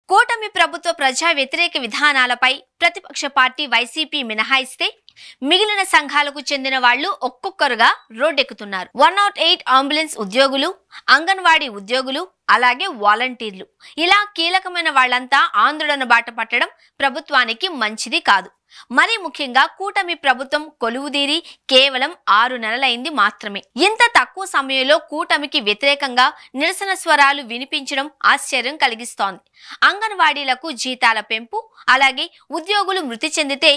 కూటమి ప్రభుత్వ ప్రజా వ్యతిరేక విధానాలపై ప్రతిపక్ష పార్టీ వైసీపీ మినహాయిస్తే మిగిలిన సంఘాలకు చెందిన వాళ్లు ఒక్కొక్కరుగా రోడ్డెక్కుతున్నారు. 108 అంబులెన్స్ ఉద్యోగులు, అంగన్వాడీ ఉద్యోగులు, అలాగే వాలంటీర్లు ఇలా కీలకమైన వాళ్లంతా ఆందోళన బాట పట్టడం ప్రభుత్వానికి మంచిది కాదు. మరి ముఖ్యంగా కూటమి ప్రభుత్వం కొలువుదీరి కేవలం 6 నెలలైంది మాత్రమే. ఇంత తక్కువ సమయంలో కూటమికి వ్యతిరేకంగా నిరసన స్వరాలు వినిపించడం ఆశ్చర్యం కలిగిస్తోంది. అంగన్వాడీలకు జీతాల పెంపు, అలాగే ఉద్యోగులు మృతి చెందితే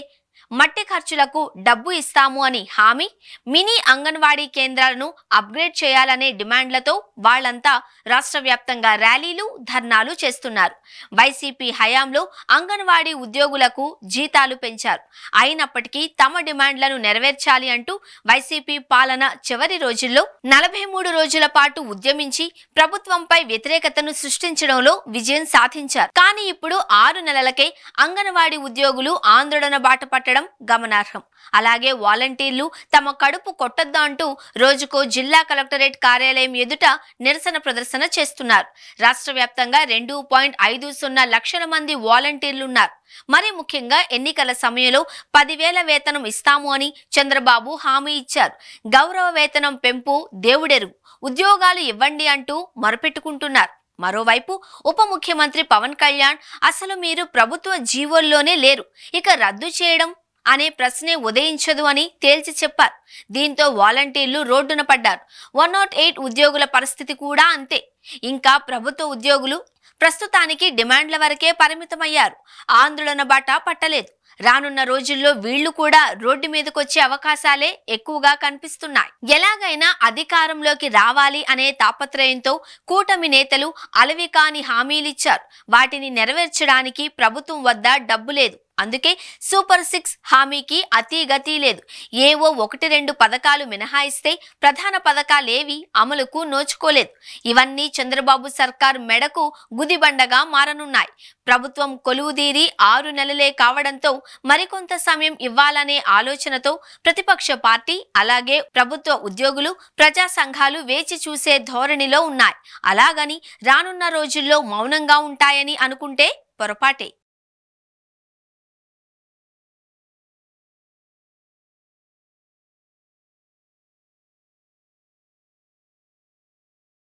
మట్టి ఖర్చులకు డబ్బు ఇస్తాము అని హామీ, మినీ అంగన్వాడీ కేంద్రాలను అప్గ్రేడ్ చేయాలనే డిమాండ్లతో వాళ్లంతా రాష్ట్ర వ్యాప్తంగా ర్యాలీలు, ధర్నాలు చేస్తున్నారు. వైసీపీ హయాంలో అంగన్వాడీ ఉద్యోగులకు జీతాలు పెంచారు. అయినప్పటికీ తమ డిమాండ్లను నెరవేర్చాలి అంటూ వైసీపీ పాలన చివరి రోజుల్లో 43 రోజుల పాటు ఉద్యమించి ప్రభుత్వంపై వ్యతిరేకతను సృష్టించడంలో విజయం సాధించారు. కానీ ఇప్పుడు 6 నెలలకే అంగన్వాడీ ఉద్యోగులు ఆందోళన బాట పట్టడం గమనార్హం. అలాగే వాలంటీర్లు తమ కడుపు కొట్టొద్దు అంటూ రోజుకో జిల్లా కలెక్టరేట్ కార్యాలయం ఎదుట నిరసన ప్రదర్శన చేస్తున్నారు. రాష్ట్ర వ్యాప్తంగా 2.50 లక్షల మంది వాలంటీర్లున్నారు. మరి ముఖ్యంగా ఎన్నికల సమయంలో 10,000 వేతనం ఇస్తాము అని చంద్రబాబు హామీ ఇచ్చారు. గౌరవ వేతనం పెంపు దేవుడెరుగు, ఉద్యోగాలు ఇవ్వండి అంటూ మొరపెట్టుకుంటున్నారు. మరోవైపు ఉప ముఖ్యమంత్రి పవన్ కళ్యాణ్ అసలు మీరు ప్రభుత్వ జీవోల్లోనే లేరు, ఇక రద్దు చేయడం అనే ప్రశ్నే ఉదయించదు అని తేల్చి చెప్పారు. దీంతో వాలంటీర్లు రోడ్డున పడ్డారు. 108 ఉద్యోగుల పరిస్థితి కూడా అంతే. ఇంకా ప్రభుత్వ ఉద్యోగులు ప్రస్తుతానికి డిమాండ్ల వరకే పరిమితమయ్యారు. ఆందోళన బాట పట్టలేదు. రానున్న రోజుల్లో వీళ్లు కూడా రోడ్డు మీదకొచ్చే అవకాశాలే ఎక్కువగా కనిపిస్తున్నాయి. ఎలాగైనా అధికారంలోకి రావాలి అనే తాపత్రయంతో కూటమి నేతలు అలవికాని హామీలిచ్చారు. వాటిని నెరవేర్చడానికి ప్రభుత్వం వద్ద డబ్బు లేదు. అందుకే సూపర్ 6 హామీకి అతిగతి లేదు. ఏవో 1-2 పథకాలు మినహాయిస్తే ప్రధాన పథకాలేవి అమలుకు నోచుకోలేదు. ఇవన్నీ చంద్రబాబు సర్కార్ మెడకు గుదిబండగా మారనున్నాయి. ప్రభుత్వం కొలువుదీరి 6 నెలలే కావడంతో మరికొంత సమయం ఇవ్వాలనే ఆలోచనతో ప్రతిపక్ష పార్టీ, అలాగే ప్రభుత్వ ఉద్యోగులు, ప్రజా సంఘాలు వేచి చూసే ధోరణిలో ఉన్నాయి. అలాగని రానున్న రోజుల్లో మౌనంగా ఉంటాయని అనుకుంటే పొరపాటే.